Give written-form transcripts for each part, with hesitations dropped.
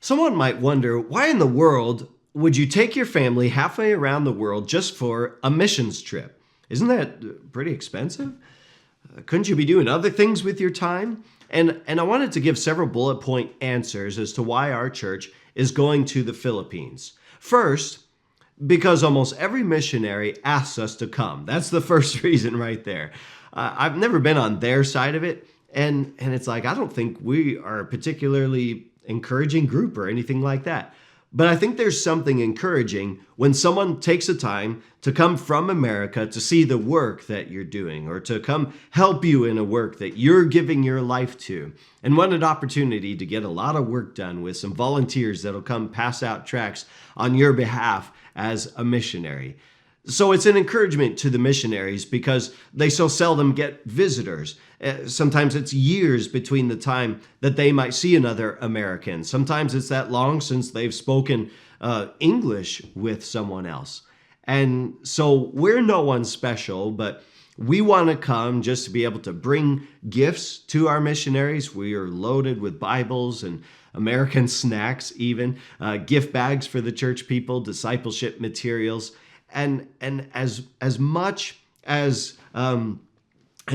Someone might wonder, why in the world would you take your family halfway around the world just for a missions trip? Isn't that pretty expensive? Couldn't you be doing other things with your time? And I wanted to give several bullet point answers as to why our church is going to the Philippines. First, because almost every missionary asks us to come. That's the first reason right there. I've never been on their side of it, and it's like, I don't think we are a particularly encouraging group or anything like that. But I think there's something encouraging when someone takes the time to come from America to see the work that you're doing, or to come help you in a work that you're giving your life to. And what an opportunity to get a lot of work done with some volunteers that'll come pass out tracts on your behalf as a missionary. So it's an encouragement to the missionaries because they so seldom get visitors. Sometimes it's years between the time that they might see another American. Sometimes it's that long since they've spoken English with someone else. And so we're no one special, but we want to come just to be able to bring gifts to our missionaries. We are loaded with Bibles and American snacks, even gift bags for the church people, discipleship materials. And as much as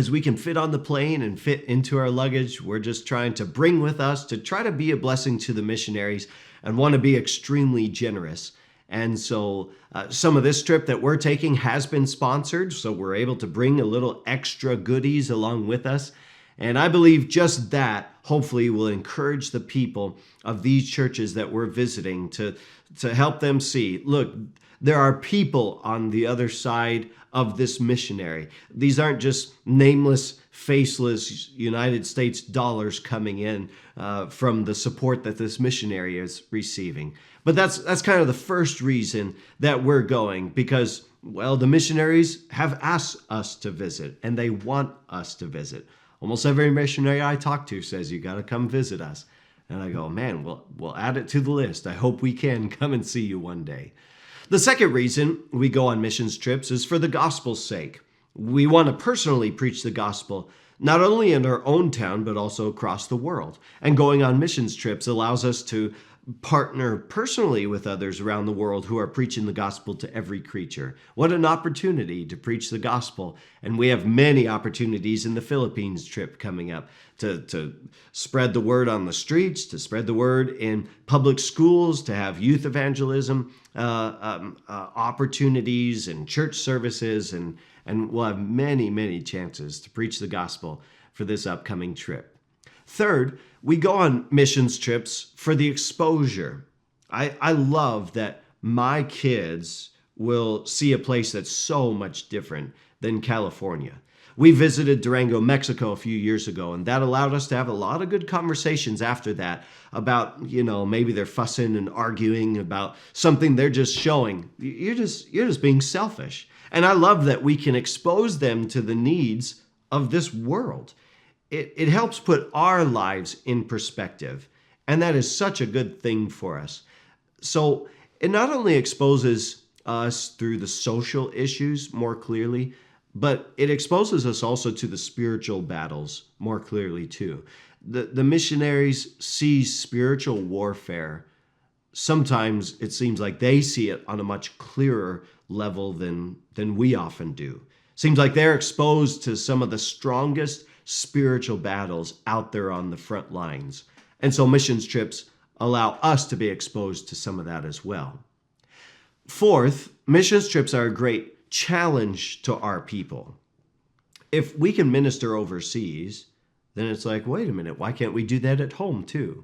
we can fit on the plane and fit into our luggage, we're just trying to bring with us to try to be a blessing to the missionaries and want to be extremely generous. And so some of this trip that we're taking has been sponsored, so we're able to bring a little extra goodies along with us. And I believe just that hopefully will encourage the people of these churches that we're visiting to help them see, look, there are people on the other side of this missionary. These aren't just nameless, faceless United States dollars coming in from the support that this missionary is receiving. But that's kind of the first reason that we're going, because, well, the missionaries have asked us to visit, and they want us to visit. Almost every missionary I talk to says, you got to come visit us. And I go, man, we'll add it to the list. I hope we can come and see you one day. The second reason we go on missions trips is for the gospel's sake. We want to personally preach the gospel, not only in our own town, but also across the world. And going on missions trips allows us to partner personally with others around the world who are preaching the gospel to every creature. What an opportunity to preach the gospel. And we have many opportunities in the Philippines trip coming up to spread the word on the streets, to spread the word in public schools, to have youth evangelism opportunities and church services. And we'll have many, many chances to preach the gospel for this upcoming trip. Third, we go on missions trips for the exposure. I love that my kids will see a place that's so much different than California. We visited Durango, Mexico a few years ago, and that allowed us to have a lot of good conversations after that about, maybe they're fussing and arguing about something they're just showing. You're just being selfish. And I love that we can expose them to the needs of this world. It helps put our lives in perspective, and that is such a good thing for us. So it not only exposes us through the social issues more clearly, but it exposes us also to the spiritual battles more clearly too. The missionaries see spiritual warfare. Sometimes it seems like they see it on a much clearer level than we often do. Seems like they're exposed to some of the strongest spiritual battles out there on the front lines. And so missions trips allow us to be exposed to some of that as well. Fourth, missions trips are a great challenge to our people. If we can minister overseas, then it's like, wait a minute, why can't we do that at home too?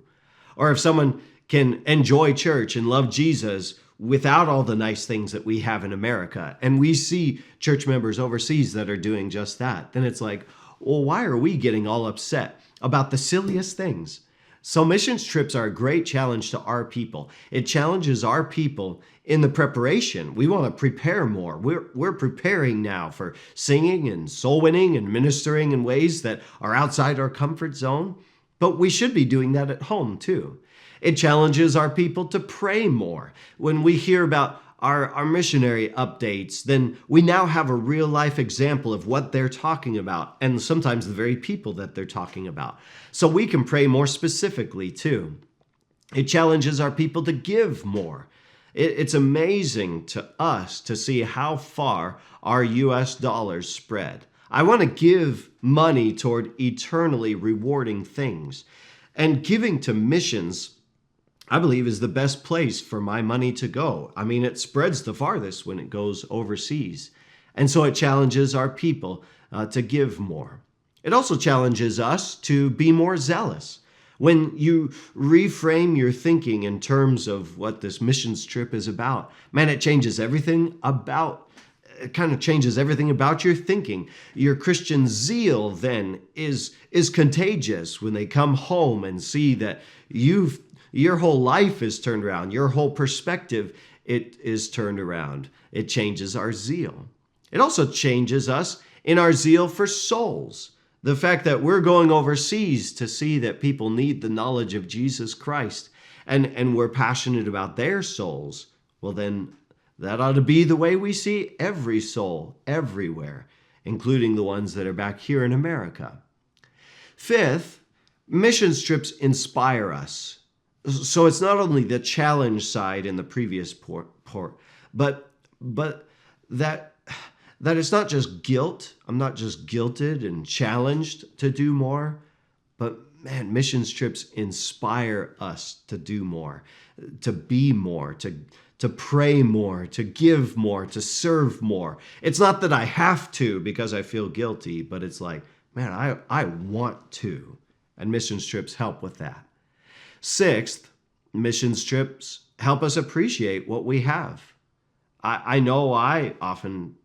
Or if someone can enjoy church and love Jesus without all the nice things that we have in America, and we see church members overseas that are doing just that, then it's like, well, why are we getting all upset about the silliest things? So missions trips are a great challenge to our people. It challenges our people in the preparation. We want to prepare more. We're preparing now for singing and soul winning and ministering in ways that are outside our comfort zone, but we should be doing that at home too. It challenges our people to pray more. When we hear about our missionary updates, then we now have a real life example of what they're talking about, and sometimes the very people that they're talking about. So we can pray more specifically too. It challenges our people to give more. It's amazing to us to see how far our US dollars spread. I want to give money toward eternally rewarding things. And giving to missions, I believe, is the best place for my money to go. I mean, it spreads the farthest when it goes overseas. And so it challenges our people to give more. It also challenges us to be more zealous. When you reframe your thinking in terms of what this missions trip is about, man, it kind of changes everything about your thinking. Your Christian zeal then is contagious when they come home and see that your whole life is turned around, your whole perspective it is turned around. It changes our zeal. It also changes us in our zeal for souls. The fact that we're going overseas to see that people need the knowledge of Jesus Christ and we're passionate about their souls, well, then that ought to be the way we see every soul everywhere, including the ones that are back here in America. Fifth, missions trips inspire us. So it's not only the challenge side in the previous port, but that it's not just guilt. I'm not just guilted and challenged to do more, but man, missions trips inspire us to do more, to be more, to pray more, to give more, to serve more. It's not that I have to because I feel guilty, but it's like, man, I want to. And missions trips help with that. Sixth, missions trips help us appreciate what we have. I know I often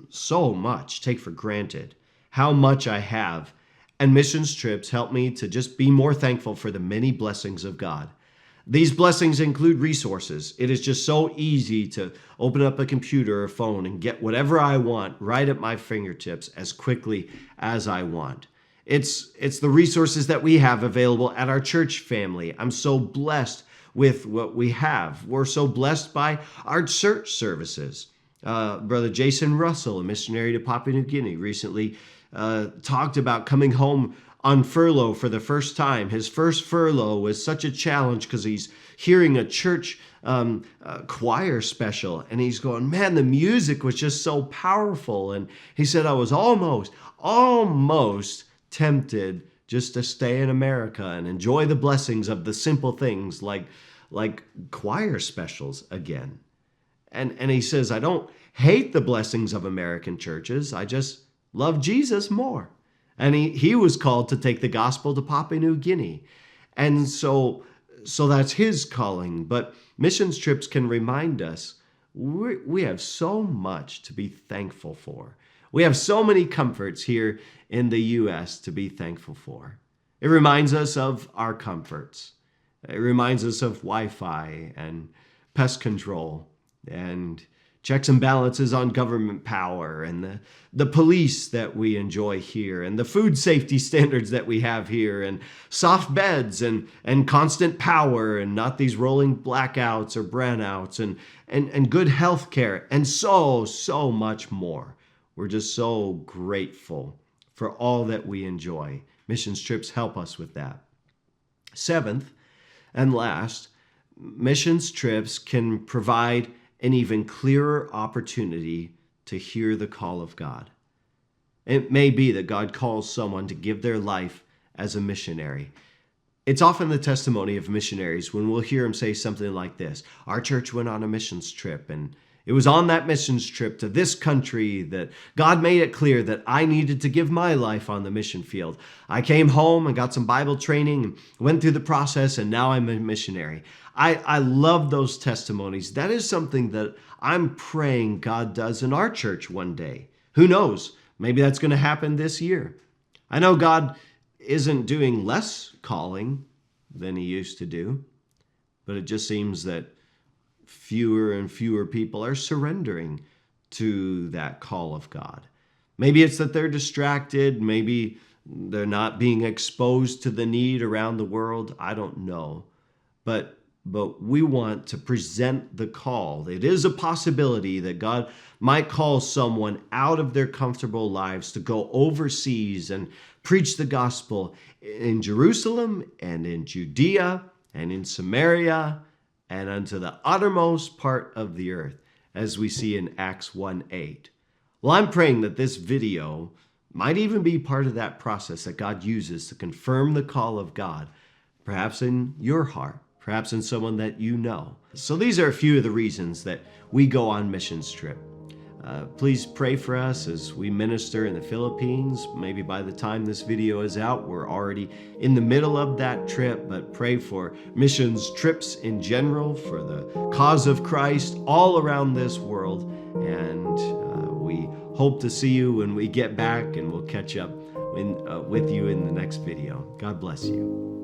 so much take for granted how much I have, and missions trips help me to just be more thankful for the many blessings of God. These blessings include resources. It is just so easy to open up a computer or phone and get whatever I want right at my fingertips as quickly as I want. It's the resources that we have available at our church family. I'm so blessed with what we have. We're so blessed by our church services. Brother Jason Russell, a missionary to Papua New Guinea, recently talked about coming home on furlough for the first time. His first furlough was such a challenge because he's hearing a church choir special, and he's going, man, the music was just so powerful. And he said, I was almost tempted just to stay in America and enjoy the blessings of the simple things like choir specials again. And he says, I don't hate the blessings of American churches. I just love Jesus more. And he was called to take the gospel to Papua New Guinea. And so that's his calling. But missions trips can remind us we have so much to be thankful for. We have so many comforts here in the U.S. to be thankful for. It reminds us of our comforts. It reminds us of Wi-Fi and pest control and checks and balances on government power and the police that we enjoy here and the food safety standards that we have here and soft beds and constant power and not these rolling blackouts or brownouts and good health care and so much more. We're just so grateful for all that we enjoy. Missions trips help us with that. Seventh and last, missions trips can provide an even clearer opportunity to hear the call of God. It may be that God calls someone to give their life as a missionary. It's often the testimony of missionaries when we'll hear them say something like this. Our church went on a missions trip, and it was on that missions trip to this country that God made it clear that I needed to give my life on the mission field. I came home and got some Bible training and went through the process, and now I'm a missionary. I love those testimonies. That is something that I'm praying God does in our church one day. Who knows? Maybe that's going to happen this year. I know God isn't doing less calling than he used to do, but it just seems that fewer and fewer people are surrendering to that call of God. Maybe it's that they're distracted. Maybe they're not being exposed to the need around the world. I don't know. But we want to present the call. It is a possibility that God might call someone out of their comfortable lives to go overseas and preach the gospel in Jerusalem and in Judea and in Samaria, and unto the uttermost part of the earth, as we see in Acts 1:8. Well, I'm praying that this video might even be part of that process that God uses to confirm the call of God, perhaps in your heart, perhaps in someone that you know. So these are a few of the reasons that we go on missions trip. Please pray for us as we minister in the Philippines. Maybe by the time this video is out, we're already in the middle of that trip, but pray for missions trips in general, for the cause of Christ all around this world. And we hope to see you when we get back, and we'll catch up with you in the next video. God bless you.